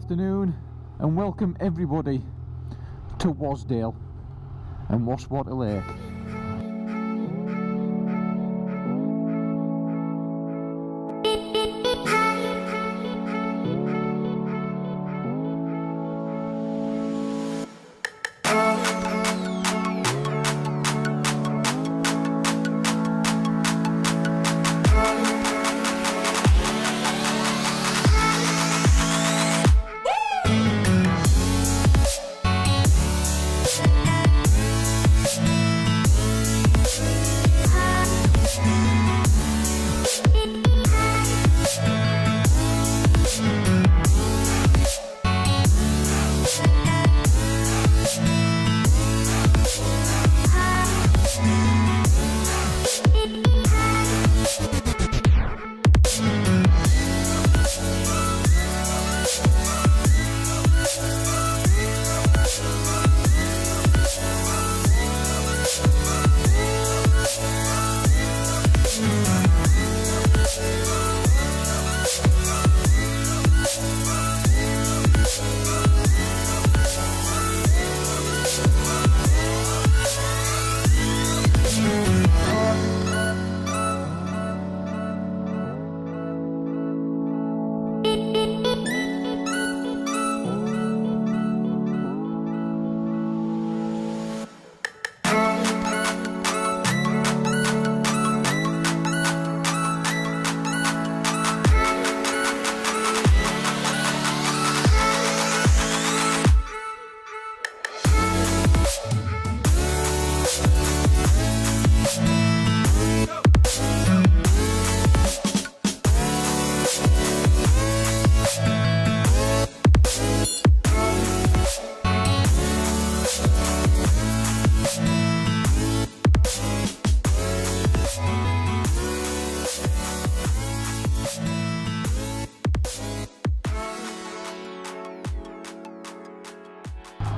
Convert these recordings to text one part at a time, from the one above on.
afternoon and welcome everybody to Wasdale and Wastwater Lake.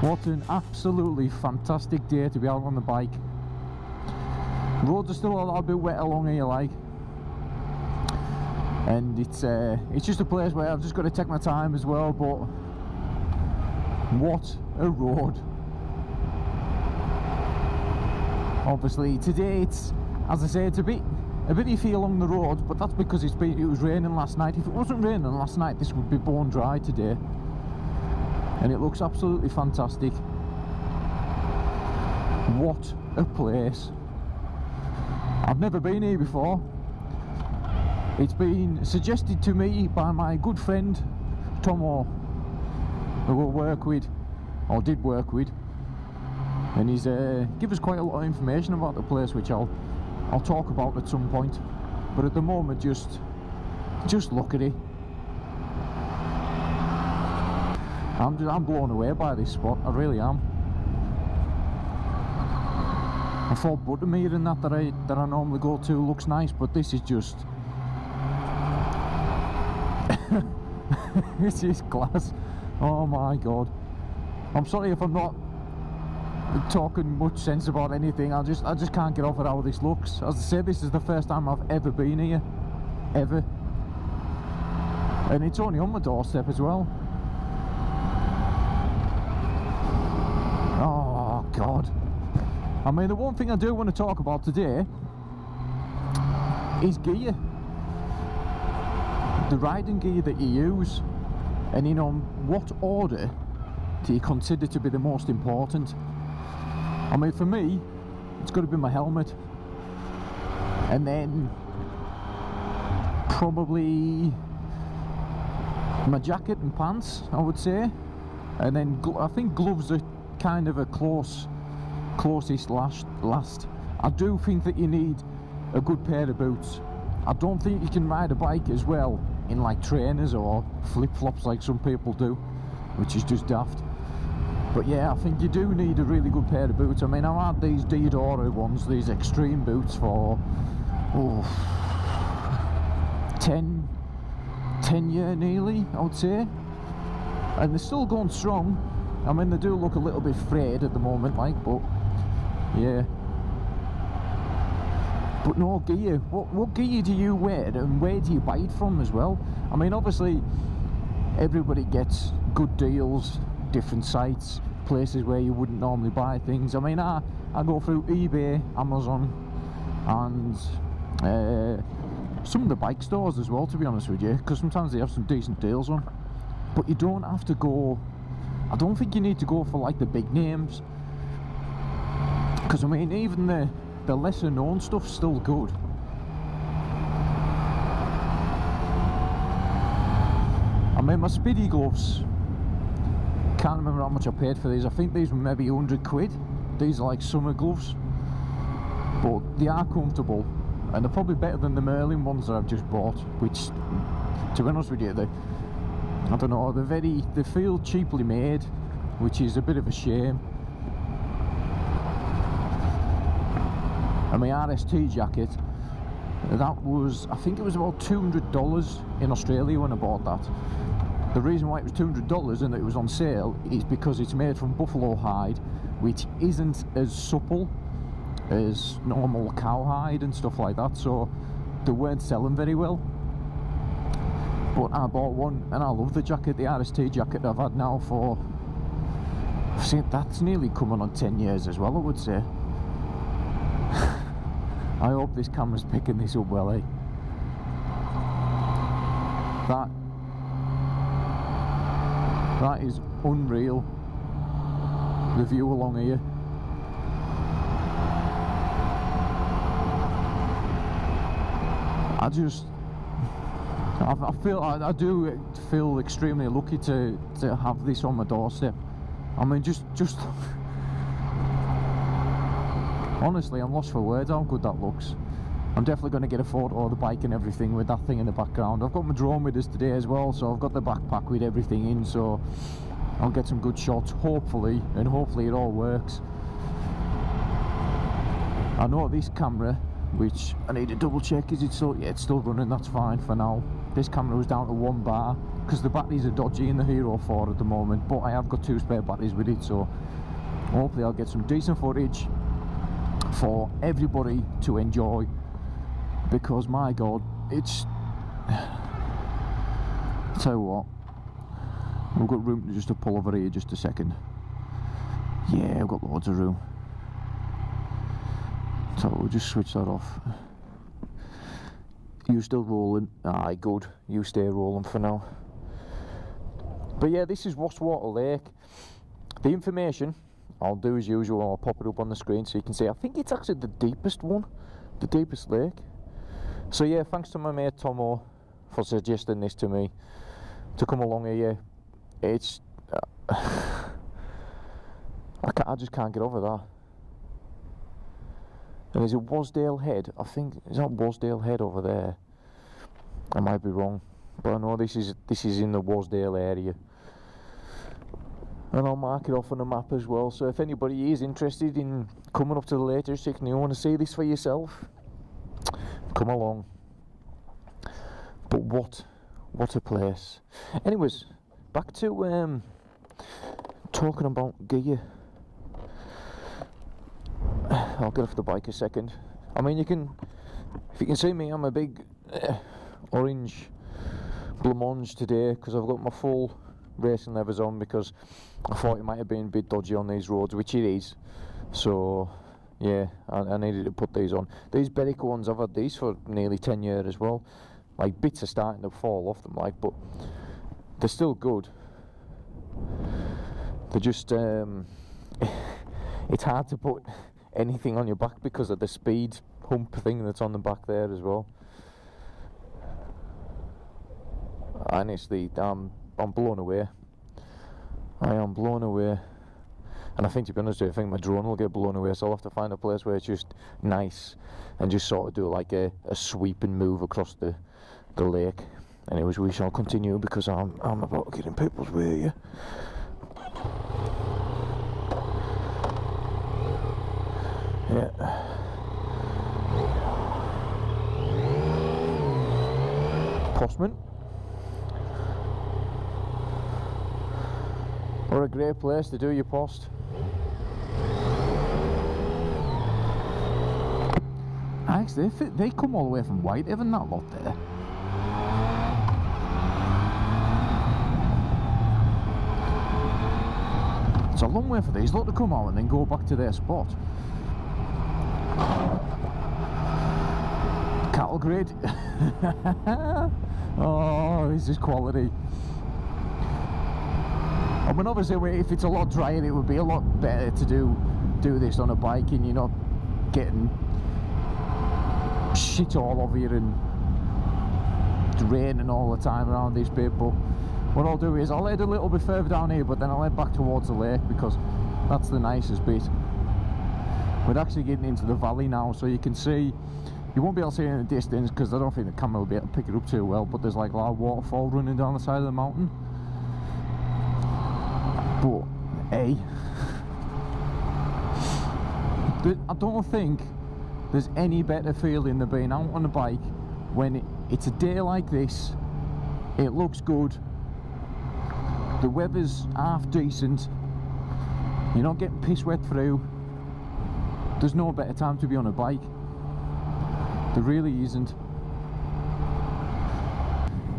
What an absolutely fantastic day to be out on the bike. Roads are still a little bit wet along here, like, and it's just a place where I've just got to take my time as well. But what a road! Obviously today it's, as I say, it's a bit iffy along the road, but that's because it was raining last night. If it wasn't raining last night, this would be bone dry today. And it looks absolutely fantastic. What a place. I've never been here before. It's been suggested to me by my good friend Tomo, who we'll work with, or did work with, and he's given us quite a lot of information about the place, which I'll talk about at some point. But at the moment, just look at it. I'm blown away by this spot, I really am. I thought Buttermere and that I normally go to looks nice, but this is just this is class. Oh my god. I'm sorry if I'm not talking much sense about anything. I just can't get over how this looks. As I said, this is the first time I've ever been here, ever, and it's only on my doorstep as well. Oh god. I mean, the one thing I do want to talk about today is gear. The riding gear that you use, and in what order do you consider to be the most important? I mean, for me, it's got to be my helmet, and then probably my jacket and pants, I would say, and then I think gloves are kind of a closest last. I do think that you need a good pair of boots. I don't think you can ride a bike as well in like trainers or flip-flops like some people do, which is just daft. But yeah, I think you do need a really good pair of boots. I mean, I've had these Diadora ones, these extreme boots, for 10 years nearly, I would say, and they're still going strong. I mean, they do look a little bit frayed at the moment, like, but yeah. But no gear. What gear do you wear, and where do you buy it from as well? I mean, obviously everybody gets good deals, different sites, places where you wouldn't normally buy things. I mean, I go through eBay, Amazon, and some of the bike stores as well, to be honest with you, because sometimes they have some decent deals on. But you don't have to go, I don't think you need to go for like the big names, because I mean, even the lesser known stuff's still good. I mean, my Spidi gloves, can't remember how much I paid for these. I think these were maybe 100 quid. These are like summer gloves, but they are comfortable, and they're probably better than the Merlin ones that I've just bought, which, to be honest with you, I don't know, they feel cheaply made, which is a bit of a shame. And my RST jacket, that was, I think it was about $200 in Australia when I bought that. The reason why it was $200 and that it was on sale is because it's made from buffalo hide, which isn't as supple as normal cowhide and stuff like that, so they weren't selling very well. But I bought one and I love the jacket, the RST jacket I've had now for, that's nearly coming on 10 years as well, I would say. I hope this camera's picking this up well, eh? That is unreal, the view along here. I do feel extremely lucky to have this on my doorstep. I mean, just honestly, I'm lost for words how good that looks. I'm definitely going to get a photo of the bike and everything with that thing in the background. I've got my drone with us today as well, so I've got the backpack with everything in, so I'll get some good shots, hopefully, and hopefully it all works. I know this camera, which I need to double check, is it still, yeah, it's still running, that's fine for now. This camera was down to 1 bar, because the batteries are dodgy in the Hero 4 at the moment, but I have got 2 spare batteries with it, so hopefully I'll get some decent footage for everybody to enjoy, because my god, it's, I'll tell you what, we've got room just to pull over here just a second. Yeah, I've got loads of room, so we'll just switch that off. You still rolling? Aye, good, you stay rolling for now. But yeah, this is Wast Water Lake. The information I'll do as usual, I'll pop it up on the screen so you can see. I think it's actually the deepest one, the deepest lake. So yeah, thanks to my mate Tomo for suggesting this to me, to come along here. It's I just can't get over that. And is it Wasdale Head? I think, is that Wasdale Head over there? I might be wrong, but I know this is in the Wasdale area. And I'll mark it off on the map as well, so if anybody is interested in coming up to the Lake District and you want to see this for yourself, come along. But what a place. Anyways, back to talking about gear. I'll get off the bike a second. I mean, if you can see me, I'm a big orange blancmange today, because I've got my full racing levers on, because I thought it might have been a bit dodgy on these roads, which it is. So yeah, I needed to put these on. These Berik ones, I've had these for nearly 10 years as well. Like, bits are starting to fall off them, like, but they're still good. They're just it's hard to put anything on your back because of the speed hump thing that's on the back there as well. Honestly, I'm blown away. I am blown away. And I think, to be honest with you, I think my drone will get blown away, so I'll have to find a place where it's just nice and just sort of do like a sweep and move across the lake. Anyways, we shall continue, because I'm about to get in people's way here. Yeah. Postman. What a great place to do your post. Actually, they come all the way from Whitehaven, that lot there. It's a long way for these lot to come out and then go back to their spot. Cattle grade. Oh, this is quality. I mean, obviously, if it's a lot drier, it would be a lot better to do this on a bike, and you're not getting shit all over you and it's raining all the time around this bit. But what I'll do is I'll head a little bit further down here, but then I'll head back towards the lake because that's the nicest bit. We're actually getting into the valley now, so you can see, you won't be able to see it in the distance because I don't think the camera will be able to pick it up too well, but there's like a large waterfall running down the side of the mountain. But hey, I don't think there's any better feeling than being out on a bike when it's a day like this. It looks good, the weather's half decent, you're not getting piss wet through. There's no better time to be on a bike. There really isn't.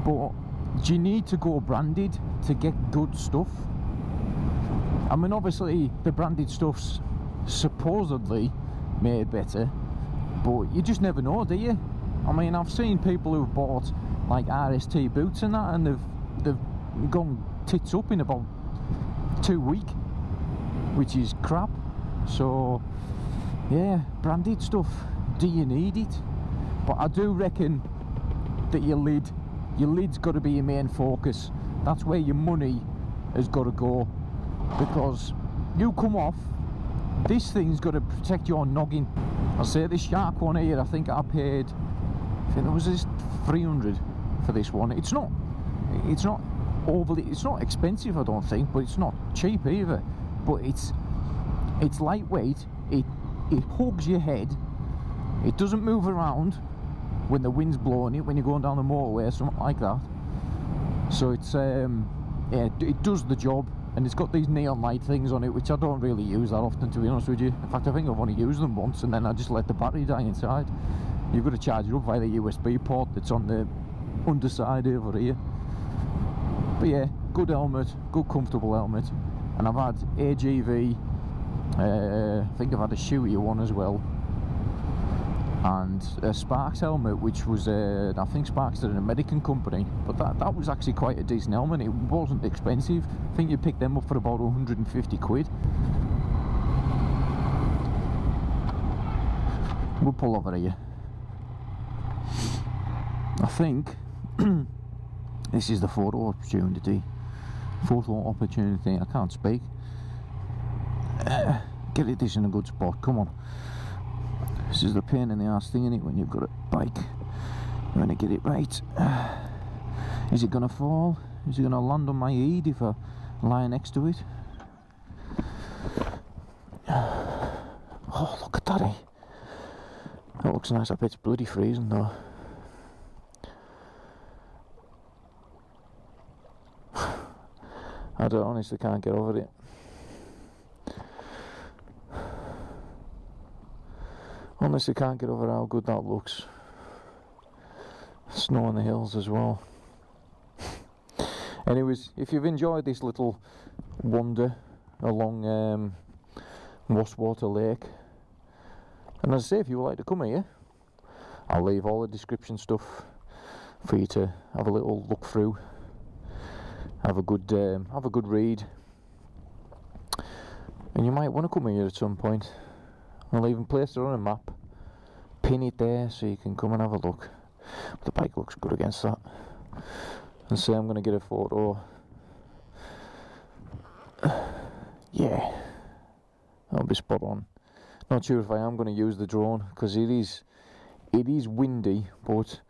But do you need to go branded to get good stuff? I mean, obviously the branded stuff's supposedly made better, but you just never know, do you? I mean, I've seen people who've bought like RST boots and that, and they've gone tits up in about 2 weeks, which is crap. So yeah, branded stuff, do you need it? But I do reckon that your lid's got to be your main focus. That's where your money has got to go, because you come off, this thing's got to protect your noggin. I'll say this shark one here, I think it was this 300 for this one. It's not overly, it's not expensive, I don't think, but it's not cheap either. But it's lightweight, it hugs your head, it doesn't move around when the wind's blowing it, when you're going down the motorway or something like that. So it's yeah, it does the job. And it's got these neon light things on it, which I don't really use that often, to be honest with you. In fact, I think I've only used them once, and then I just let the battery die inside. You've got to charge it up via the USB port that's on the underside over here. But yeah, good helmet, good comfortable helmet. And I've had AGV, I think I've had a shooter one as well, and a Sparks helmet, which was I think Sparks are an American company, but that was actually quite a decent helmet. It wasn't expensive. I think you picked them up for about 150 quid. We'll pull over here. I think this is the photo opportunity. I can't speak. Get this in a good spot, come on. This is the pain in the arse thing, innit, when you've got a bike. You want to get it right. Is it going to fall? Is it going to land on my head if I lie next to it? Oh, look at that, eh? That looks nice. I bet it's bloody freezing though. I honestly can't get over it. Honestly can't get over how good that looks. Snow on the hills as well. Anyways, if you've enjoyed this little wander along Wast Water Lake, and as I say, if you would like to come here, I'll leave all the description stuff for you to have a little look through, have a good read, and you might want to come here at some point. I'll even place it on a map, pin it there so you can come and have a look. But the bike looks good against that. And say I'm going to get a photo. Yeah, that'll be spot on. Not sure if I am going to use the drone, because it is windy, but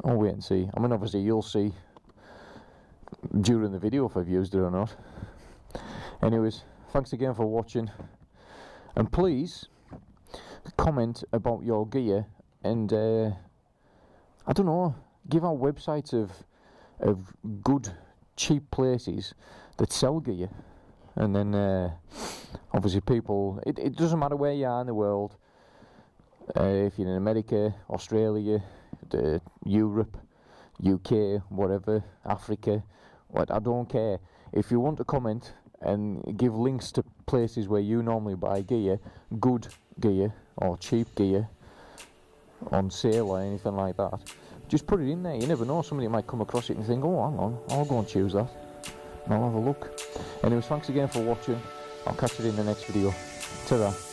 I'll wait and see. I mean, obviously you'll see during the video if I've used it or not. Anyways, thanks again for watching, and please comment about your gear, and I don't know, give out websites of good cheap places that sell gear, and then obviously people, it doesn't matter where you are in the world, if you're in America, Australia, Europe, UK, whatever, Africa, what, I don't care. If you want to comment and give links to places where you normally buy gear, good gear or cheap gear on sale or anything like that. Just put it in there. You never know, somebody might come across it and think, oh, hang on, I'll go and choose that, and I'll have a look. Anyways, thanks again for watching. I'll catch you in the next video. Ta-ra.